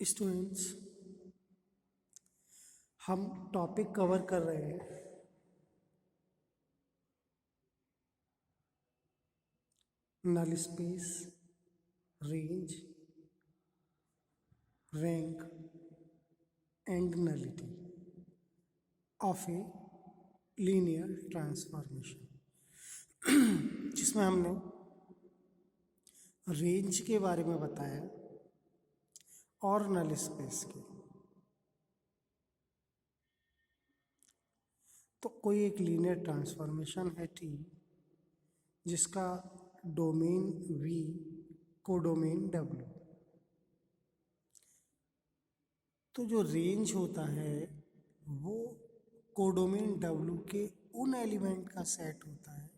Students, हम topic cover कर रहे हैं null space, range, rank and nullity of a linear transformation, जिसमें हमने रेंज के बारे में बताया और नल स्पेस के। तो कोई एक लीनियर ट्रांसफॉर्मेशन है टी जिसका डोमेन V कोडोमेन W। तो जो रेंज होता है वो कोडोमेन W के उन एलिमेंट का सेट होता है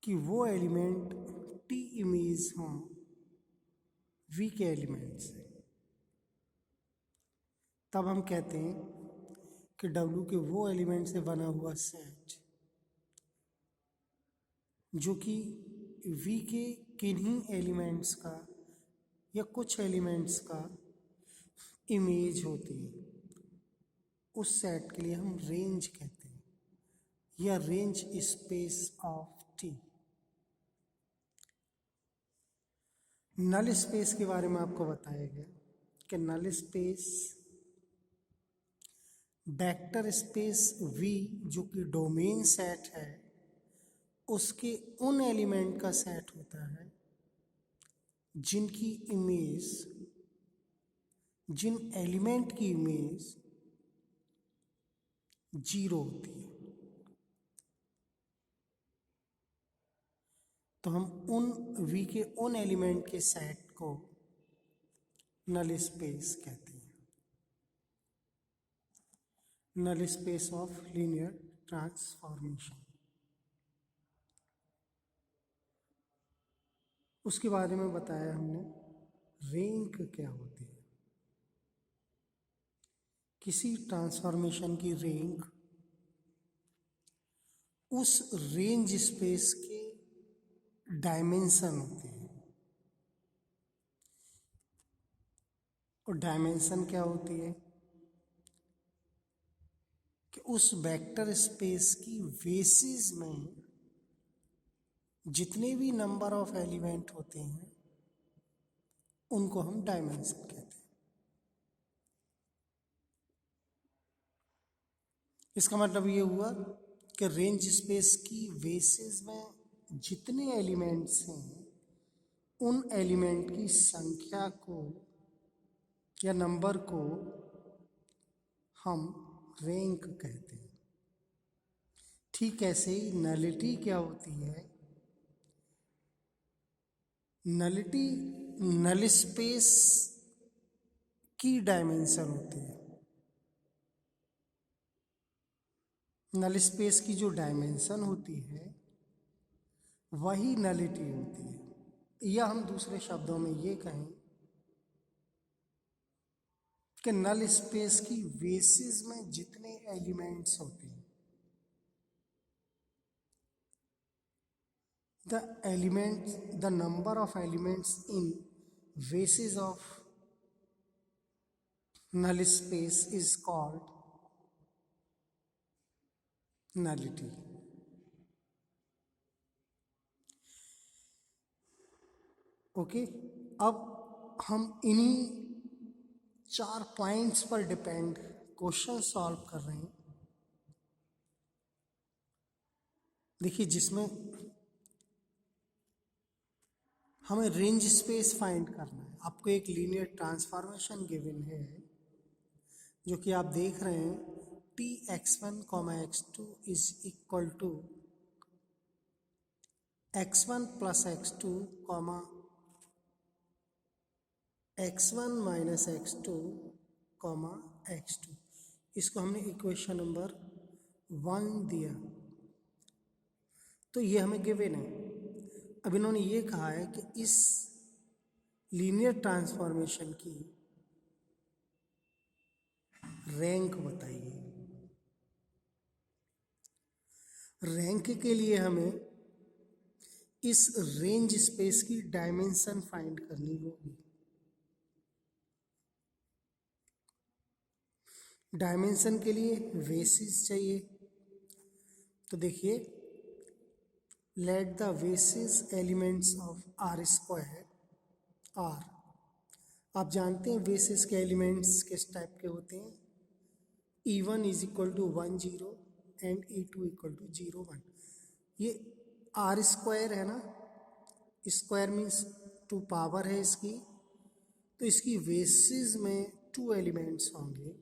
कि वो एलिमेंट T इमेज हों V के एलिमेंट से। तब हम कहते हैं कि W के वो एलिमेंट से बना हुआ सेट जो कि V के किन्हीं एलिमेंट्स का या कुछ एलिमेंट्स का इमेज होती है, उस सेट के लिए हम रेंज कहते हैं या range space of T। Null space के बारे में आपको बताया गया कि null space vector space V जो कि डोमेन सेट है उसके उन एलिमेंट का सेट होता है जिनकी इमेज, जिन एलिमेंट की इमेज 0 होती है। तो हम उन V के उन एलिमेंट के सेट को नल स्पेस कहते हैं, null space of linear transformation. उसके बारे में बताया हमने रैंक क्या होती है। किसी ट्रांसफॉर्मेशन की रैंक उस रेंज स्पेस के डायमेंशन होती है। और डायमेंशन क्या होती है कि उस वेक्टर स्पेस की बेसिस में जितने भी नंबर ऑफ एलिमेंट होते हैं उनको हम डायमेंशन कहते हैं। इसका मतलब ये हुआ कि रेंज स्पेस की बेसिस में जितने एलिमेंट्स हैं उन एलिमेंट की संख्या को या नंबर को हम रैंक कहते हैं। ठीक ऐसे ही नलिटी क्या होती है? नलिटी नल स्पेस की डायमेंशन होती है। नल स्पेस की जो डायमेंशन होती है वही नलिटी होती है। या हम दूसरे शब्दों में ये कहें कि नल स्पेस की बेसिस में जितने एलिमेंट्स होते हैं, the number of elements in basis of null space is called nullity. Okay, अब हम इन्हीं 4 पॉइंट्स पर डिपेंड क्वेश्चन सॉल्व कर रहे हैं। देखिए, जिसमें हमें रेंज स्पेस फाइंड करना है। आपको एक लीनियर ट्रांसफॉर्मेशन गिवन है जो कि आप देख रहे हैं Tx1, x2 is equal to x1 plus x2, x1 minus x2, x2। इसको हमने इक्वेशन नंबर 1 दिया। तो ये हमें गिवन है। अब इन्होंने ये कहा है कि इस लीनियर ट्रांसफॉर्मेशन की रैंक बताइए। रैंक के लिए हमें इस रेंज स्पेस की डायमेंशन फाइंड करनी होगी। डायमेंशन के लिए बेसिस चाहिए, तो देखिए let the basis elements of R square R. आप जानते हैं बेसिस के एलिमेंट्स किस टाइप के होते हैं। E1 is equal to 1 0 and E2 equal to 0 1। ये आर स्क्वायर है ना, स्क्वायर मीन्स टू पावर है इसकी, तो इसकी बेसिस में 2 एलिमेंट्स होंगे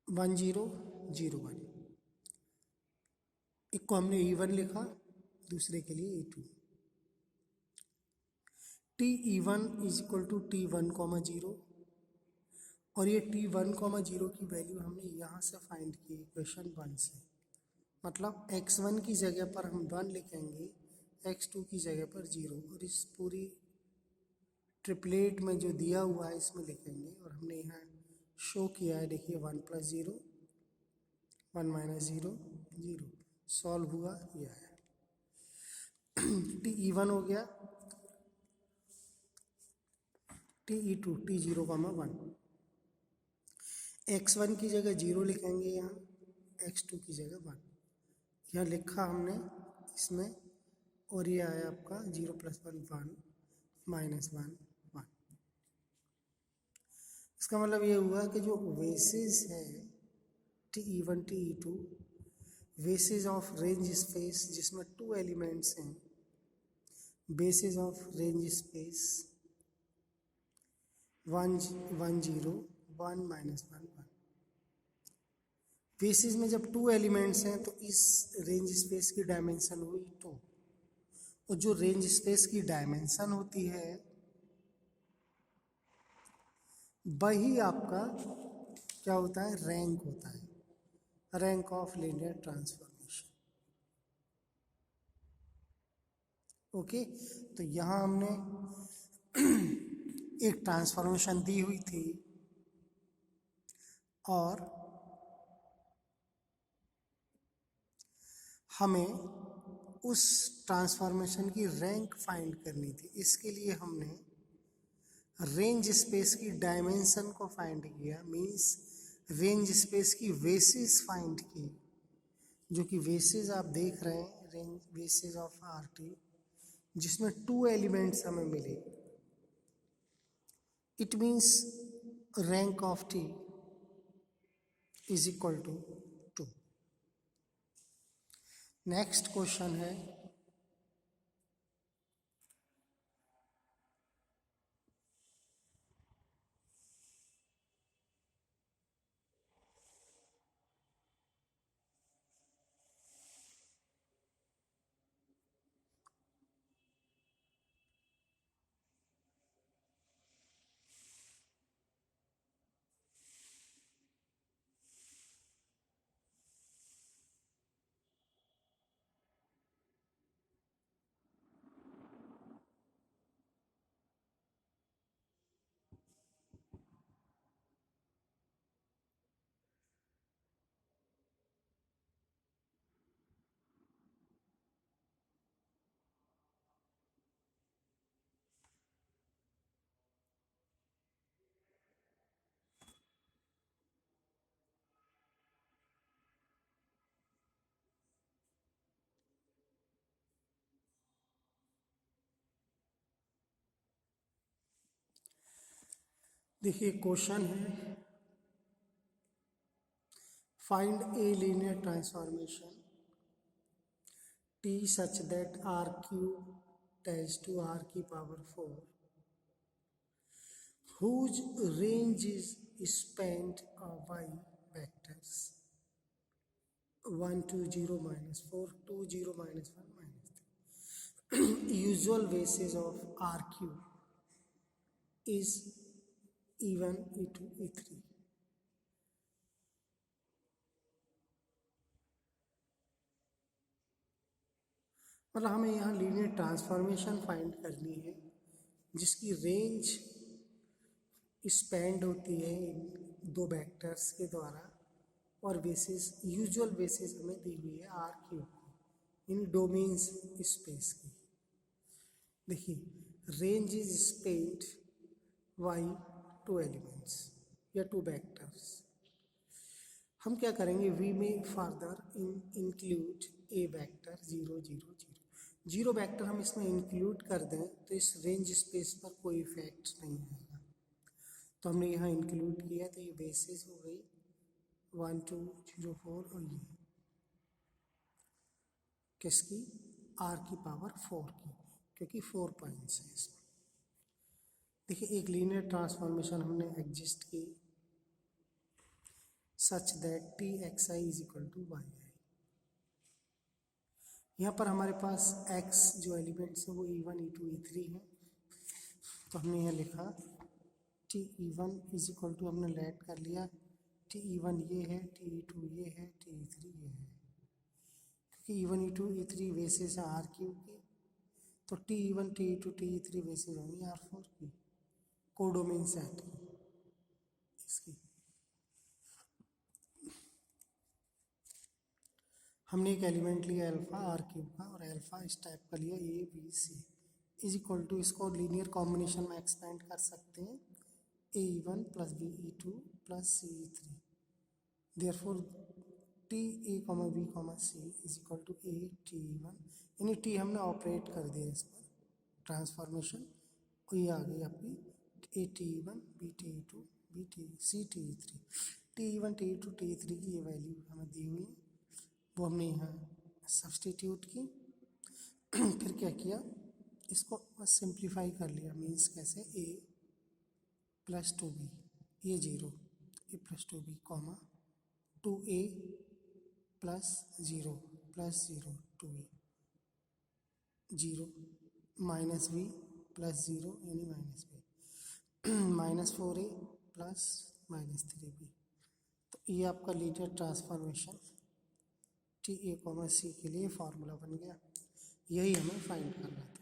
1 0 0 1। एक को हमने E1 लिखा, दूसरे के लिए E2। TE1 is equal to T1 0, और ये T1 0 की वैल्यू हमने यहाँ से फाइंड की इक्वेशन 1 से। मतलब x1 की जगह पर हम 1 लिखेंगे, x2 की जगह पर 0, और इस पूरी ट्रिपलेट में जो दिया हुआ है इसमें लिखेंगे। और हमने यहाँ शो किया है, देखिए 1 + 0 1 - 0 0, सॉल्व हुआ, यह है। TE1 हो गया, TE2 T0 1। x1 की जगह 0 लिखेंगे यहाँ, x2 की जगह 1। यहाँ लिखा हमने इसमें, और ये आया आपका 0 + 1 1 -1 1। इसका मतलब ये हुआ कि जो बेसिस है TE1 TE2, basis of range space जिसमें 2 एलिमेंट्स हैं, basis of range space 1 1 0 1 -1 1। Basis में जब 2 एलिमेंट्स हैं तो इस रेंज स्पेस की डायमेंशन हुई 2, और जो रेंज स्पेस की डायमेंशन होती है वही आपका क्या होता है, रैंक होता है, rank of linear transformation. Okay, तो यहाँ हमने एक ट्रांसफॉर्मेशन दी हुई थी, और हमें उस ट्रांसफॉर्मेशन की रैंक फाइंड करनी थी। इसके लिए हमने रेंज स्पेस की डायमेंशन को फाइंड किया, मींस रेंज स्पेस की बेसिस फाइंड की, जो कि बेसिस आप देख रहे हैं, रेंज बेसिस ऑफ RT, जिसमें 2 एलिमेंट्स हमें मिले। It means rank of T is equal to 2। Next question है, देखिए क्वेश्चन है, find a linear transformation T such that R cube tends to R⁴, whose range is spanned by vectors 1 2 0 -4 2 0 -1 -3. Usual basis of R cube is E1 E2 E3. मतलब हमें यहाँ linear transformation find करनी है जिसकी range spend होती है इन 2 vectors के द्वारा, और बेसिस यूजुअल बेसिस हमें दी हुई है R क्यूब। इन डोमेन्स स्पेस की। देखिए range is spanned by two elements या टू वेक्टर्स। हम क्या करेंगे, we may further include a vector 0 0 0। Zero vector हम इसमें इंक्लूड कर दें तो इस रेंज स्पेस पर कोई इफेक्ट नहीं आएगा। तो हमने यहाँ इंक्लूड किया तो ये बेसिस हो गई 1 2 0 4 और ये किसकी, r की पावर 4 की, क्योंकि 4 पॉइंट्स हैं इसमें। देखिए एक लीनियर ट्रांसफॉर्मेशन हमने एग्जिस्ट की such that T x i is equal to y i. यहाँ पर हमारे पास x जो एलिमेंट्स हैं वो e1 e2 e3 हैं। तो हमने यहाँ लिखा T e1 is equal to, हमने लेट कर लिया टी e1 ये है, टी e2 ये है, टी e3 ये है। क्योंकि e1 e2 e3 बेसिस है आर क्यूब की, तो T e1 T e2 T e3 basis होंगी R4 की, कोडोमेन सेट की इसकी। हमने एक एलिमेंट लिया अल्फा आर क्यूब का और अल्फा इस टाइप का लिया a b c is equal to, इसको लीनियर कॉम्बिनेशन में एक्सपेंड कर सकते हैं a e1 plus b e2 plus c e3। Therefore T a comma b comma c is equal to a T e1, यानी T हमने operate कर दिया इस पर ट्रांसफॉर्मेशन, और ये आ गई आपकी a T e1 b T e2 b T c T e3। T e1 T e2 T e3 की ये वैल्यू हमें दी हुई है, वो हमने यहाँ सब्स्टिट्यूट की। फिर क्या किया, इसको बस सिंप्लीफाई कर लिया, मीन्स कैसे ए प्लस टू बी ये 0 a plus two b comma 2a plus 0 plus 0 2a 0 minus b plus 0 यानी minus b minus 4a plus minus 3b। तो ये आपका linear transformation T a comma c के लिए फॉर्मूला बन गया। यही हमें फाइंड करना था।